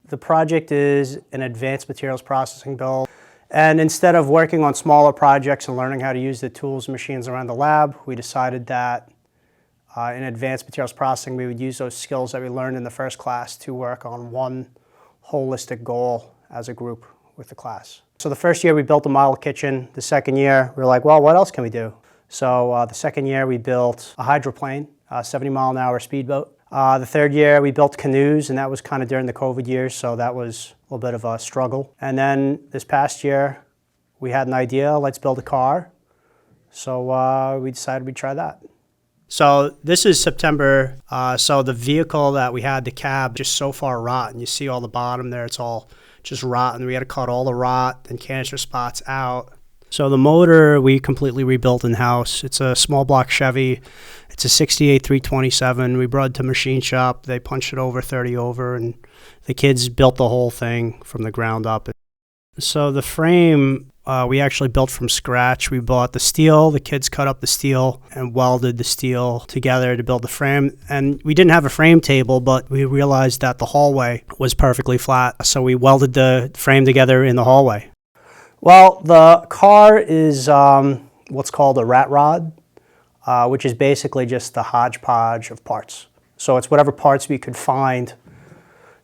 The project is an advanced materials processing build. And instead of working on smaller projects and learning how to use the tools and machines around the lab, we decided that in advanced materials processing, we would use those skills that we learned in the first class to work on one holistic goal as a group with the class. So the first year we built a model kitchen. The second year we were like, well, what else can we do? So the second year we built a hydroplane, a 70-mile-an-hour speedboat. The third year we built canoes, and that was kind of during the COVID years, so that was a little bit of a struggle. And then this past year we had an idea, let's build a car. So we decided we'd try that. So this is September, so the vehicle that we had, the cab, just so far rotten. You see all the bottom there, it's all just rotten. We had to cut all the rot and canister spots out. So the motor we completely rebuilt in-house. It's a small block Chevy. It's a 68 327. We brought it to machine shop. They punched it over, 30 over, and the kids built the whole thing from the ground up. So the frame we actually built from scratch. We bought the steel. The kids cut up the steel and welded the steel together to build the frame. And we didn't have a frame table, but we realized that the hallway was perfectly flat. So we welded the frame together in the hallway. Well, the car is what's called a rat rod, which is basically just the hodgepodge of parts. So it's whatever parts we could find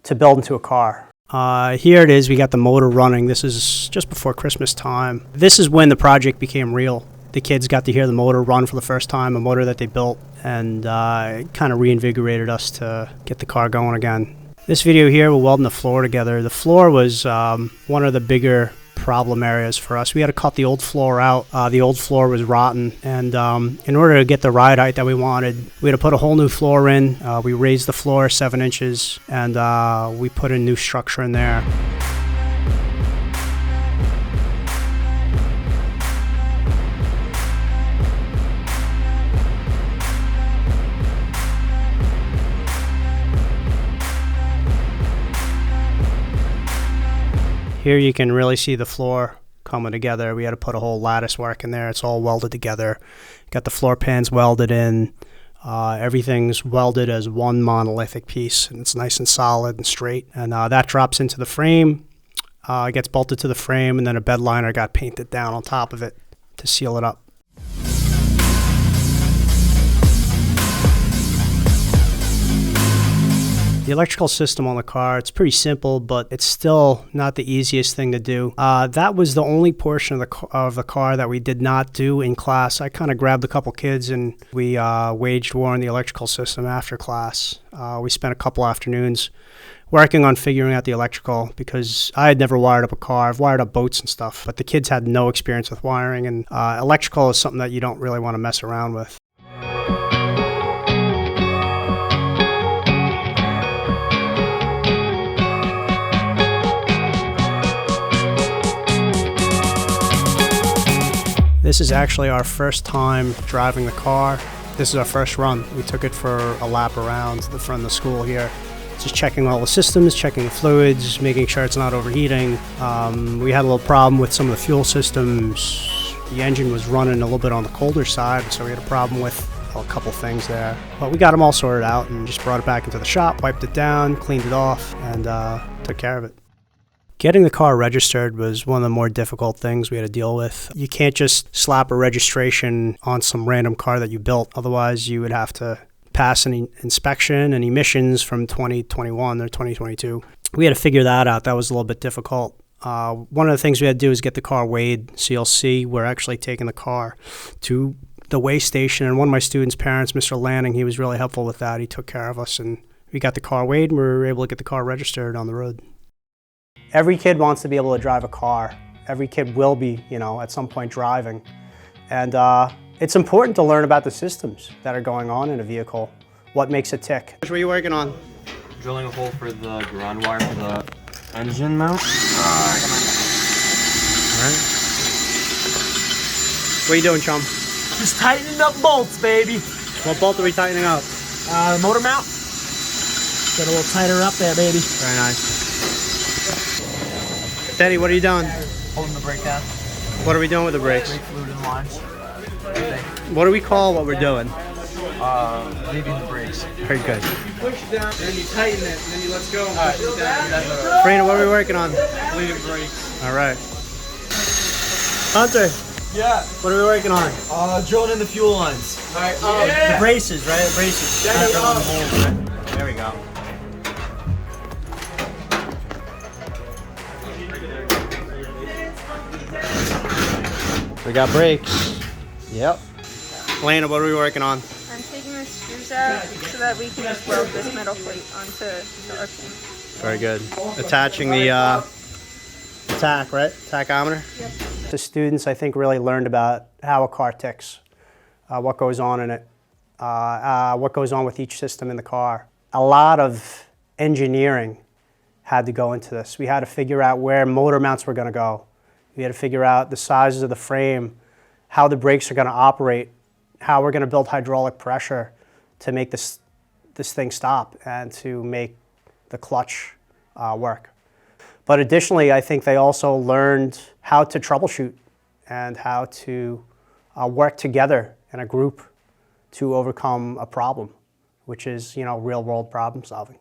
to build into a car. Here it is, we got the motor running. This is just before Christmas time. This is when the project became real. The kids got to hear the motor run for the first time, a motor that they built, and it kind of reinvigorated us to get the car going again. This video here, we're welding the floor together. The floor was one of the bigger problem areas for us. We had to cut the old floor out. The old floor was rotten, and in order to get the ride height that we wanted, we had to put a whole new floor in. We raised the floor 7 inches, and we put a new structure in there. Here you can really see the floor coming together. We had to put a whole lattice work in there. It's all welded together. Got the floor pans welded in. Everything's welded as one monolithic piece, and it's nice and solid and straight. And that drops into the frame. It gets bolted to the frame, and then a bed liner got painted down on top of it to seal it up. The electrical system on the car, it's pretty simple, but it's still not the easiest thing to do. That was the only portion of the car that we did not do in class. I kind of grabbed a couple kids and we waged war on the electrical system after class. We spent a couple afternoons working on figuring out the electrical because I had never wired up a car. I've wired up boats and stuff, but the kids had no experience with wiring, and electrical is something that you don't really want to mess around with. This is actually our first time driving the car. This is our first run. We took it for a lap around the front of the school here. Just checking all the systems, checking the fluids, making sure it's not overheating. We had a little problem with some of the fuel systems. The engine was running a little bit on the colder side, so we had a problem with a couple things there. But we got them all sorted out and just brought it back into the shop, wiped it down, cleaned it off, and took care of it. Getting the car registered was one of the more difficult things we had to deal with. You can't just slap a registration on some random car that you built. Otherwise, you would have to pass an inspection and emissions from 2021 or 2022. We had to figure that out. That was a little bit difficult. One of the things we had to do is get the car weighed. So you'll see we're actually taking the car to the weigh station. And one of my students' parents, Mr. Lanning, he was really helpful with that. He took care of us, and we got the car weighed, and we were able to get the car registered on the road. Every kid wants to be able to drive a car. Every kid will be, at some point driving. And it's important to learn about the systems that are going on in a vehicle, what makes it tick. What are you working on? Drilling a hole for the ground wire for the engine mount. Alright. What are you doing, chum? Just tightening up bolts, baby. What bolt are we tightening up? The motor mount. Get a little tighter up there, baby. Very nice. Teddy, what are you doing? Holding the brake down. What are we doing with the brakes? Brake fluid and lines. What do we call what we're doing? Leaving the brakes. Very good. Push down, and then you tighten it, and then you let go and push it down. Brandon, what are we working on? Leaving brakes. All right. Hunter, Yeah. what are we working on? Drilling in the fuel lines. Alright, The braces, right? The braces. There we go. We got brakes. Yep. Lana, what are we working on? I'm taking the screws out so that we can just weld this metal plate onto the arcing. Very good. Attaching the tack, right? Tachometer? Yep. The students, I think, really learned about how a car ticks, what goes on in it, what goes on with each system in the car. A lot of engineering had to go into this. We had to figure out where motor mounts were going to go. We had to figure out the sizes of the frame, how the brakes are going to operate, how we're going to build hydraulic pressure to make this thing stop and to make the clutch work. But additionally, I think they also learned how to troubleshoot and how to work together in a group to overcome a problem, which is, real world problem solving.